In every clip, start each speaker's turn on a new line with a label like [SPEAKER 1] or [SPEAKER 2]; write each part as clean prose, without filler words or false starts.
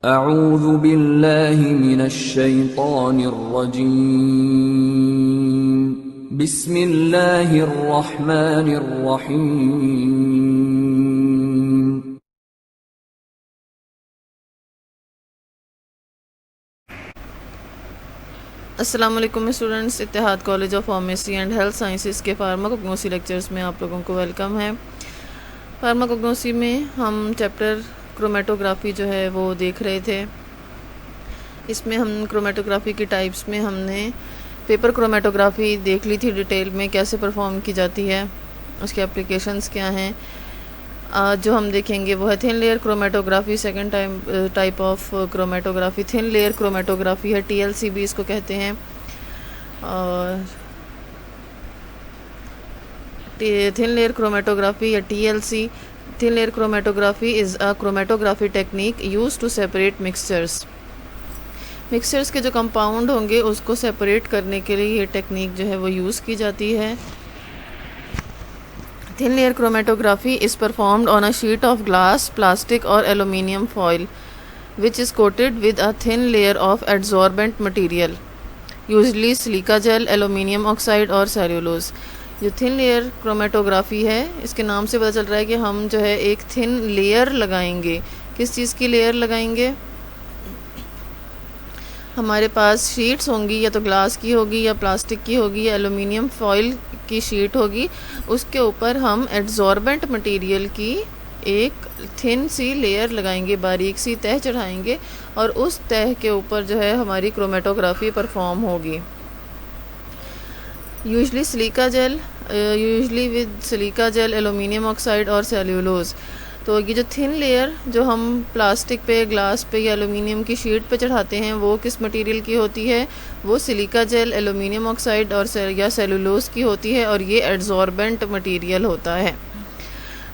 [SPEAKER 1] अऊज़ु बिल्लाहि मिनश्शैतानिर्रजीम। बिस्मिल्लाहिर्रहमानिर्रहीम।
[SPEAKER 2] अस्सलाम वालेकुम students, Ittehad college of pharmacy and health sciences के फार्माकोग्नोसी लेक्चर्स में आप लोगों को वेलकम है। फार्माकोग्नोसी में हम चैप्टर क्रोमेटोग्राफी जो है वो देख रहे थे। इसमें हम क्रोमेटोग्राफी की टाइप्स में हमने पेपर क्रोमेटोग्राफी देख ली थी डिटेल में, कैसे परफॉर्म की जाती है, उसके एप्लीकेशंस क्या हैं। आज जो हम देखेंगे वो है thin layer chromatography. Second type of chromatography thin layer chromatography है, टीएलसी भी इसको कहते हैं। और थिन लेयर क्रोमेटोग्राफी या TLC, thin layer chromatography is a chromatography technique use to separate mixtures के जो कंपाउंड होंगे उसको सेपरेट करने के लिए ये टेक्निक जो है वो यूज़ की जाती है। Thin layer chromatography is performed on a sheet of glass, plastic और aluminium foil which is coated with a thin layer of adsorbent material, usually silica gel, aluminium oxide और cellulose। जो thin layer chromatography है, इसके नाम से पता चल रहा है कि हम जो है एक थिन लेयर लगाएंगे। किस चीज़ की लेयर लगाएंगे? हमारे पास शीट्स होंगी, या तो ग्लास की होगी या प्लास्टिक की होगी या एलुमिनियम फॉयल की शीट होगी। उसके ऊपर हम एड्जॉर्बेंट मटेरियल की एक थिन सी लेयर लगाएंगे, बारीक सी तह चढ़ाएंगे और उस तह के ऊपर जो है हमारी क्रोमेटोग्राफी परफॉर्म होगी। Usually silica gel, usually with silica gel, aluminium oxide और सेल्यूलोज। तो ये जो थिन लेयर जो हम प्लास्टिक पे, ग्लास पे या एलुमिनियम की शीट पे चढ़ाते हैं वो किस मटेरियल की होती है? वो सिलिका जेल, एलुमिनियम ऑक्साइड और या सेल्यूलोज की होती है, और ये एड्जॉर्बेंट मटेरियल होता है।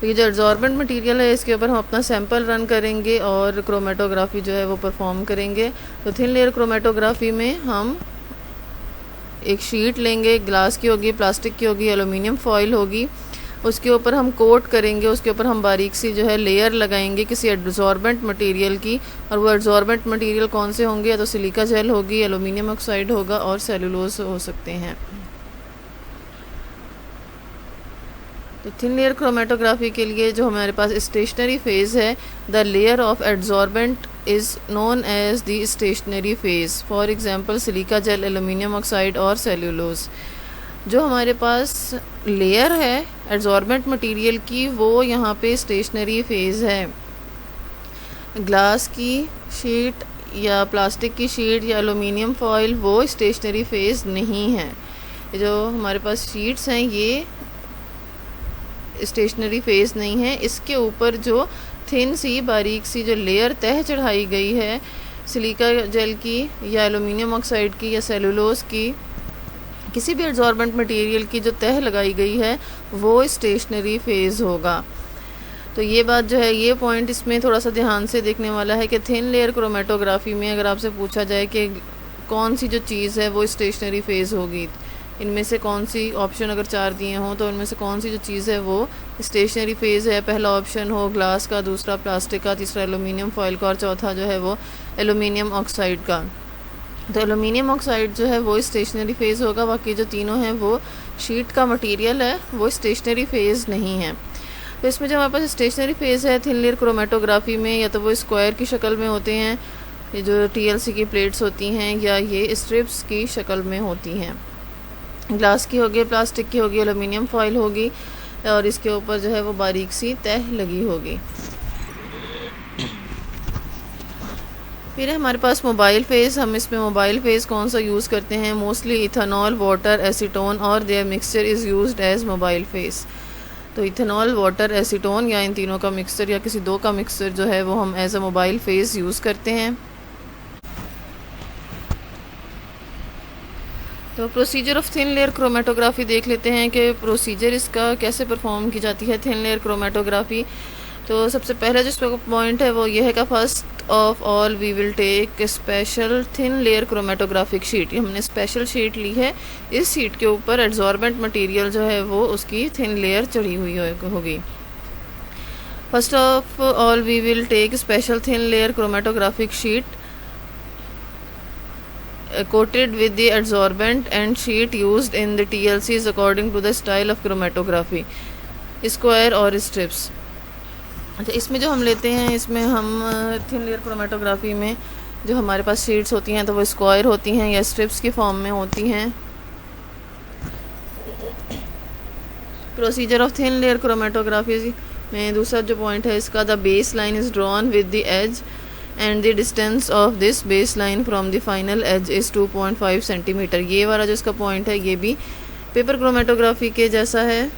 [SPEAKER 2] तो ये जो एड्जॉर्बेंट मटेरियल है इसके ऊपर हम अपना सैंपल रन करेंगे और क्रोमेटोग्राफी जो है वो परफॉर्म करेंगे। तो थिन लेयर क्रोमेटोग्राफी में हम एक शीट लेंगे, ग्लास की होगी, प्लास्टिक की होगी, एलुमिनियम फॉयल होगी, उसके ऊपर हम कोट करेंगे, उसके ऊपर हम बारीक सी जो है लेयर लगाएंगे किसी एड्जॉर्बेंट मटेरियल की। और वो एड्जॉर्बेंट मटेरियल कौन से होंगे? या तो सिलिका जेल होगी, एलुमिनियम ऑक्साइड होगा और सेलुलोज हो सकते हैं। तो थिन लेयर क्रोमेटोग्राफी के लिए जो हमारे पास स्टेशनरी फेज़ है, the layer of adsorbent is known as the stationary phase. For example silica gel, aluminium oxide और सेल्यूलोज। जो हमारे पास लेयर है एड्जॉर्बेंट मटेरियल की, वो यहाँ पे स्टेशनरी फेज़ है। ग्लास की शीट या प्लास्टिक की शीट या एलुमिनियम फॉयल वो स्टेशनरी फेज़ नहीं है। जो हमारे पास शीट्स हैं ये स्टेशनरी फेज़ नहीं है। इसके ऊपर जो थिन सी बारीक सी जो लेयर तह चढ़ाई गई है सिलिका जेल की या एलुमिनियम ऑक्साइड की या सेलुलोज की, किसी भी एड्जॉर्बेंट मटेरियल की जो तह लगाई गई है वो स्टेशनरी फेज़ होगा। तो ये बात जो है, ये पॉइंट इसमें थोड़ा सा ध्यान से देखने वाला है कि थिन लेयर क्रोमेटोग्राफी में अगर आपसे पूछा जाए कि कौन सी जो चीज़ है वो स्टेशनरी फेज़ होगी, इनमें से कौन सी ऑप्शन अगर 4 दिए हों तो इनमें से कौन सी जो चीज़ है वो स्टेशनरी फेज़ है? पहला ऑप्शन हो ग्लास का, दूसरा प्लास्टिक का, तीसरा एलुमिनियम फॉयल का और चौथा जो है वो एलुमिनियम ऑक्साइड का। तो एलुमिनियम ऑक्साइड जो है वो स्टेशनरी फेज़ होगा, बाकी जो तीनों हैं वो शीट का मटेरियल है, वो स्टेशनरी फेज़ नहीं है। तो इसमें जो हमारे पास स्टेशनरी फेज़ है थिन लेयर क्रोमेटोग्राफी में, या तो वो स्क्वायर की शक्ल में होते हैं, ये जो टीएलसी की प्लेट्स होती हैं, या ये स्ट्रिप्स की शक्ल में होती हैं। ग्लास की होगी, प्लास्टिक की होगी, एलुमिनियम फॉयल होगी और इसके ऊपर जो है वो बारीक सी तह लगी होगी। फिर हमारे पास मोबाइल फेज़। हम इसमें मोबाइल फेज़ कौन सा यूज़ करते हैं? मोस्टली इथेनॉल, वाटर, एसीटोन और their mixture is used as mobile phase. तो इथेनॉल, वाटर, एसीटोन या इन तीनों का मिक्सचर या किसी दो का मिक्सचर जो है वो हम as a mobile phase use करते हैं। तो procedure of thin layer chromatography देख लेते हैं कि प्रोसीजर इसका कैसे परफॉर्म की जाती है थिन लेयर क्रोमेटोग्राफी। तो सबसे पहला जो इसका पॉइंट है वो ये है कि first of all we will take special thin layer chromatographic sheet. हमने स्पेशल शीट ली है, इस शीट के ऊपर एड्जॉर्बेंट मटेरियल जो है वो उसकी थिन लेयर चढ़ी हुई होगी। First of all we will take special thin layer chromatographic sheet coated with the adsorbent and sheet used in the TLCs according to the style of chromatography, square और strips. अच्छा, इसमें जो हम लेते हैं, इसमें हम थिन लेयर क्रोमेटोग्राफी में जो हमारे पास शीट्स होती हैं तो वो स्क्वायर होती हैं या स्ट्रिप्स की फॉर्म में होती हैं। Procedure of thin layer chromatography में दूसरा जो पॉइंट है इसका, the base line is drawn with the edge and the distance of this base line from the final edge is 2.5 centimetre. ये वाला जो इसका पॉइंट है ये भी पेपर क्रोमेटोग्राफी के जैसा है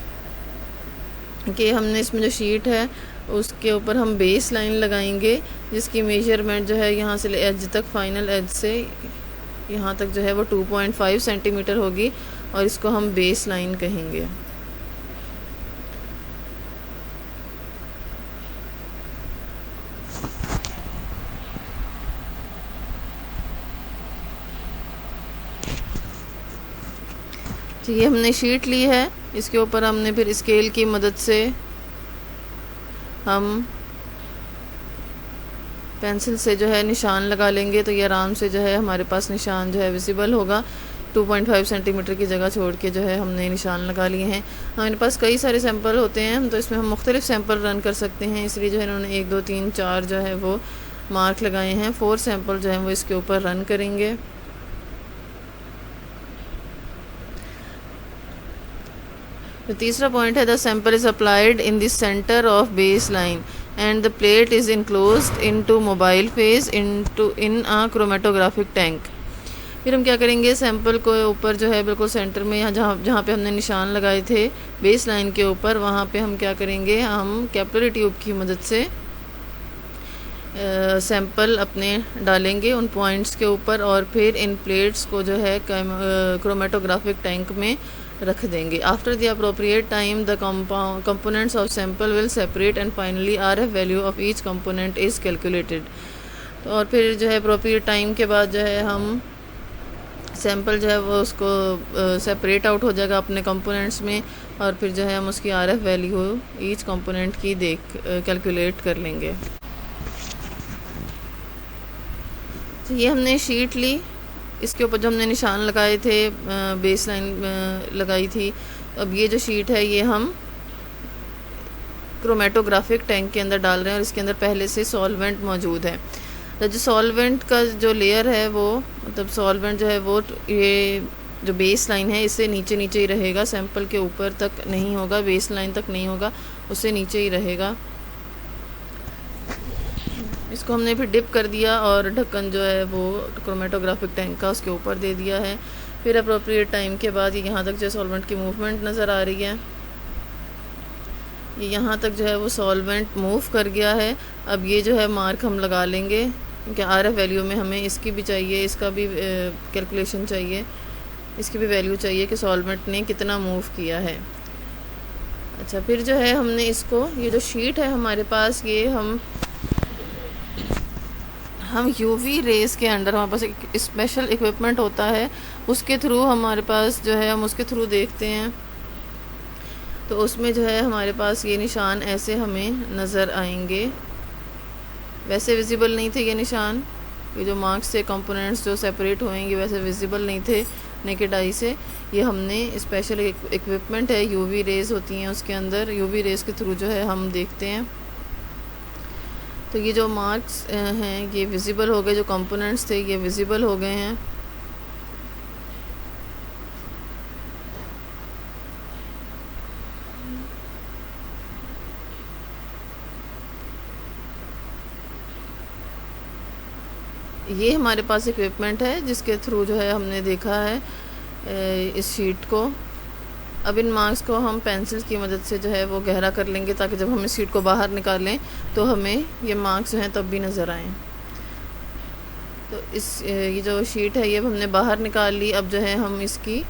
[SPEAKER 2] कि हमने इसमें जो शीट है उसके ऊपर हम बेस लाइन लगाएंगे जिसकी मेजरमेंट जो है यहाँ से एज तक, फाइनल एज से यहाँ तक जो है वो 2.5 सेंटीमीटर होगी और इसको हम बेस लाइन कहेंगे। तो ये हमने शीट ली है, इसके ऊपर हमने फिर स्केल की मदद से हम पेंसिल से जो है निशान लगा लेंगे तो ये आराम से जो है हमारे पास निशान जो है विजिबल होगा। 2.5 सेंटीमीटर की जगह छोड़ के जो है हमने निशान लगा लिए हैं। हमारे पास कई सारे सैंपल होते हैं तो इसमें हम मुख्तलिफ सैंपल रन कर सकते हैं, इसलिए जो है इन्होंने 1 2 3 4 जो है वो मार्क लगाए हैं। 4 सैंपल जो है वो इसके ऊपर रन करेंगे। तो तीसरा पॉइंट है, the sample is applied in the centre of base line and the plate is enclosed into mobile phase in a chromatographic tank. फिर हम क्या करेंगे, सैंपल को ऊपर जो है बिल्कुल सेंटर में, यहाँ जहाँ पे हमने निशान लगाए थे बेस लाइन के ऊपर, वहाँ पे हम क्या करेंगे, हम कैपिलरी ट्यूब की मदद से सैंपल अपने डालेंगे उन पॉइंट्स के ऊपर और फिर इन प्लेट्स को जो है क्रोमेटोग्राफिक टैंक में रख देंगे। After the appropriate time the components of sample will separate and finally RF value of each component is calculated. तो और फिर जो है अप्रोप्रिएट टाइम के बाद जो है हम सैंपल जो है वो उसको सेपरेट आउट हो जाएगा अपने कंपोनेंट्स में और फिर जो है हम उसकी RF वैल्यू ईच कंपोनेंट की कैलकुलेट कर लेंगे। तो ये हमने शीट ली, इसके ऊपर जो हमने निशान लगाए थे, बेस लाइन लगाई थी, अब ये जो शीट है ये हम क्रोमेटोग्राफिक टैंक के अंदर डाल रहे हैं और इसके अंदर पहले से सॉल्वेंट मौजूद है। तो जो सॉल्वेंट का जो लेयर है वो, मतलब सॉल्वेंट जो है वो ये जो बेस लाइन है इससे नीचे नीचे ही रहेगा, सैंपल के ऊपर तक नहीं होगा, बेस लाइन तक नहीं होगा, उससे नीचे ही रहेगा। इसको हमने फिर डिप कर दिया और ढक्कन जो है वो क्रोमेटोग्राफिक टैंक का उसके ऊपर दे दिया है। फिर अप्रोप्रिएट टाइम के बाद ये यहाँ तक जो सॉल्वेंट की मूवमेंट नज़र आ रही है, ये यहाँ तक जो है वो सॉल्वेंट मूव कर गया है। अब ये जो है मार्क हम लगा लेंगे क्योंकि RF वैल्यू में हमें इसकी भी चाहिए, इसका भी कैलकुलेशन चाहिए, इसकी भी वैल्यू चाहिए कि सॉल्वेंट ने कितना मूव किया है। अच्छा, फिर जो है हमने इसको, ये जो शीट है हमारे पास, ये हम UV रेज़ के अंडर, हमारे पास एक स्पेशल इक्विपमेंट होता है उसके थ्रू हमारे पास जो है हम उसके थ्रू देखते हैं। तो उसमें जो है हमारे पास ये निशान ऐसे हमें नज़र आएंगे। वैसे विजिबल नहीं थे ये निशान, ये जो मार्क्स से कंपोनेंट्स जो सेपरेट होएंगे वैसे विजिबल नहीं थे नेकेड आई से। ये हमने स्पेशल इक्विपमेंट है, UV रेज़ होती हैं उसके अंदर, UV रेज़ के थ्रू जो है हम देखते हैं। तो ये जो मार्क्स हैं ये विजिबल हो गए, जो कंपोनेंट्स थे ये विजिबल हो गए हैं। ये हमारे पास इक्विपमेंट है जिसके थ्रू जो है हमने देखा है इस शीट को। अब इन मार्क्स को हम पेंसिल की मदद से जो है वो गहरा कर लेंगे ताकि जब हम इस शीट को बाहर निकालें तो हमें ये मार्क्स जो हैं तब भी नज़र आएँ। तो ये जो शीट है ये हमने बाहर निकाल ली। अब जो है हम इसकी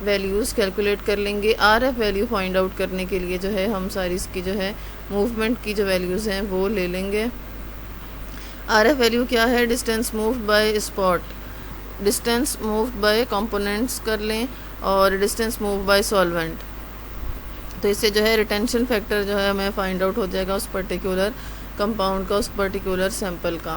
[SPEAKER 2] वैल्यूज़ कैलकुलेट कर लेंगे। RF वैल्यू फाइंड आउट करने के लिए जो है हम सारी इसकी जो है मूवमेंट की जो वैल्यूज़ हैं वो ले लेंगे। RF वैल्यू क्या है, distance moved by spot, distance moved by components कर लें और डिस्टेंस मूव बाय सॉल्वेंट। तो इससे जो है रिटेंशन फैक्टर जो है हमें फाइंड आउट हो जाएगा उस पर्टिकुलर कंपाउंड का, उस पर्टिकुलर सैंपल का।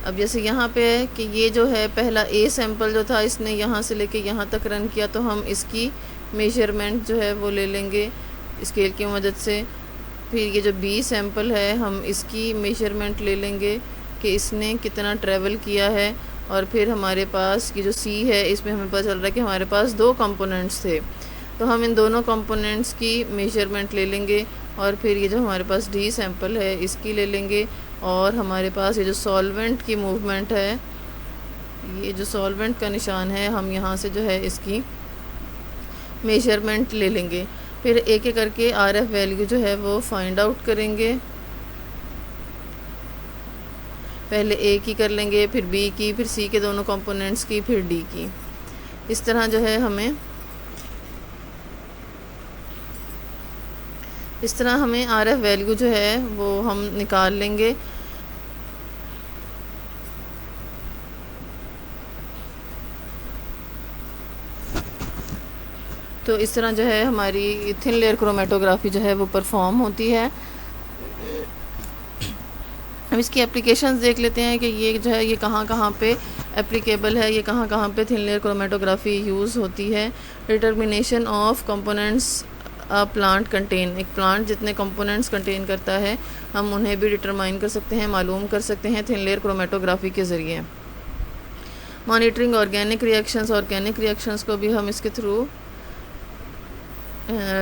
[SPEAKER 2] अब जैसे यहाँ पे है कि ये जो है पहला ए सैंपल जो था इसने यहाँ से लेके यहाँ तक रन किया, तो हम इसकी मेजरमेंट जो है वो ले लेंगे स्केल की मदद से। फिर ये जो बी सैंपल है हम इसकी मेजरमेंट ले लेंगे कि इसने कितना ट्रैवल किया है। और फिर हमारे पास ये जो सी है इसमें हमें पता चल रहा है कि हमारे पास 2 कंपोनेंट्स थे, तो हम इन दोनों कंपोनेंट्स की मेजरमेंट ले लेंगे। और फिर ये जो हमारे पास डी सैंपल है इसकी ले लेंगे। और हमारे पास ये जो सॉल्वेंट की मूवमेंट है, ये जो सॉल्वेंट का निशान है, हम यहाँ से जो है इसकी मेजरमेंट ले लेंगे। फिर एक एक करके आरएफ वैल्यू जो है वो फाइंड आउट करेंगे। पहले ए की कर लेंगे, फिर बी की, फिर सी के दोनों कंपोनेंट्स की, फिर डी की। इस तरह जो है हमें आरएफ वैल्यू जो है वो हम निकाल लेंगे। तो इस तरह जो है हमारी थिन लेयर क्रोमेटोग्राफी जो है वो परफॉर्म होती है। अब इसकी एप्लीकेशंस देख लेते हैं कि ये जो है ये कहाँ कहाँ पे एप्लीकेबल है, ये कहाँ कहाँ पे थिन लेयर क्रोमेटोग्राफी यूज़ होती है। Determination of components plant contain, एक प्लांट जितने कंपोनेंट्स कंटेन करता है हम उन्हें भी डिटरमाइन कर सकते हैं, मालूम कर सकते हैं थिन लेयर क्रोमेटोग्राफी के ज़रिए। मॉनिटरिंग ऑर्गेनिक रिएक्शंस को भी हम इसके थ्रू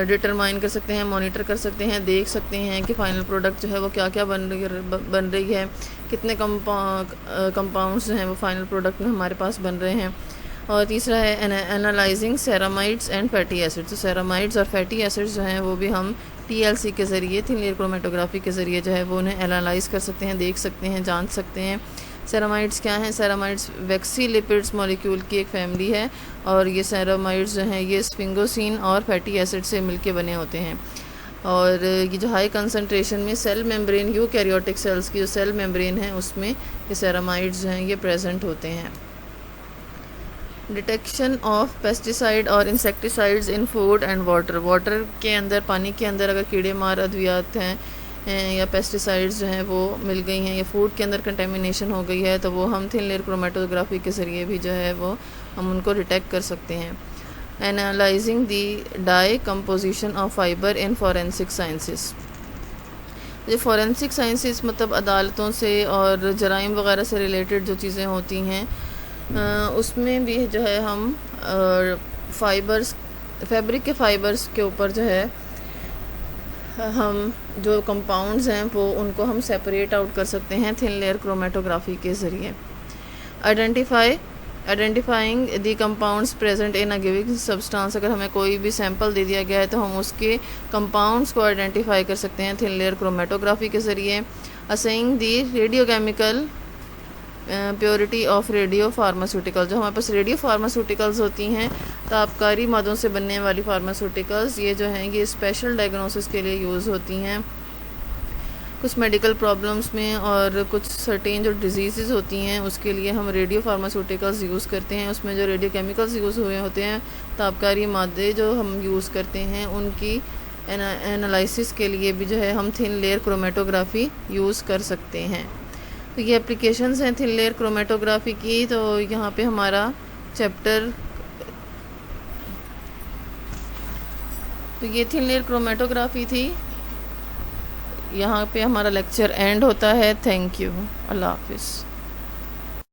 [SPEAKER 2] डिटरमाइन कर सकते हैं, मॉनिटर कर सकते हैं, देख सकते हैं कि फ़ाइनल प्रोडक्ट जो है वो क्या क्या बन रही है, कितने कंपाउंड्स जो हैं वो फाइनल प्रोडक्ट में हमारे पास बन रहे हैं। और तीसरा है analysing ceramides and fatty acids. तो सेरामाइड्स और फैटी एसिड्स जो हैं वो भी हम TLC के ज़रिए, थिन लेयर क्रोमेटोग्राफी के ज़रिए जो है वो उन्हें एनालाइज कर सकते हैं, देख सकते हैं, जान सकते हैं। सेरामाइड्स क्या हैं? सेरामाइड्स वैक्सी लिपिड्स मॉलिक्यूल की एक फैमिली है और ये सेरामाइड्स जो हैं ये स्फिंगोसिन और फैटी एसिड से मिलके बने होते हैं। और ये जो हाई कंसंट्रेशन में सेल मेम्ब्रेन, यूकैरियोटिक सेल्स की जो सेल मेम्ब्रेन है उसमें ये सेरामाइड्स जो हैं ये प्रेजेंट होते हैं। डिटेक्शन ऑफ पेस्टिसाइड और insecticides in food and water. Water के अंदर, पानी के अंदर अगर कीड़े मार अद्वियात हैं या पेस्टिसाइड्स जो हैं वो मिल गई हैं या फूड के अंदर कंटेमिनेशन हो गई है तो वो हम थिन लेयर क्रोमेटोग्राफी के ज़रिए भी जो है वो हम उनको डिटेक्ट कर सकते हैं। Analysing the dye composition of fibre in forensic sciences. ये फॉरेंसिक साइंसेस मतलब अदालतों से और जराइम वगैरह से रिलेटेड जो चीज़ें होती हैं उसमें भी जो है हम फैब्रिक के फ़ाइबर्स के ऊपर जो है हम जो कंपाउंड्स हैं वो उनको हम सेपरेट आउट कर सकते हैं थिन लेयर क्रोमेटोग्राफी के ज़रिए। Identifying the compounds present in a giving substance. अगर हमें कोई भी सैंपल दे दिया गया है तो हम उसके कंपाउंड्स को आइडेंटिफाई कर सकते हैं थिन लेयर क्रोमेटोग्राफी के ज़रिए। असेइंग दी रेडियोकेमिकल प्योरिटी ऑफ रेडियो फार्मास्यूटिकल। जो हमारे पास रेडियो फार्मास्यूटिकल्स होती हैं, तापकारी मदों से बनने वाली फार्मास्यूटिकल्स, ये जो हैं ये स्पेशल डायग्नोसिस के लिए यूज़ होती हैं कुछ मेडिकल प्रॉब्लम्स में, और कुछ सर्टेन जो डिजीज़ होती हैं उसके लिए हम रेडियो फार्मास्यूटिकल्स यूज़ करते हैं। उसमें जो रेडियो केमिकल्स यूज़ हुए होते हैं, तापकारी मादे जो हम यूज़ करते हैं, उनकी एनालिसिस के लिए भी जो है हम थिन लेयर क्रोमेटोग्राफी यूज़ कर सकते हैं। तो ये एप्लीकेशंस हैं थिन लेयर क्रोमेटोग्राफी की। तो यहाँ पे हमारा चैप्टर, तो ये थिन लेयर क्रोमेटोग्राफी थी। यहाँ पे हमारा लेक्चर एंड होता है। Thank you. अल्लाह हाफिज़।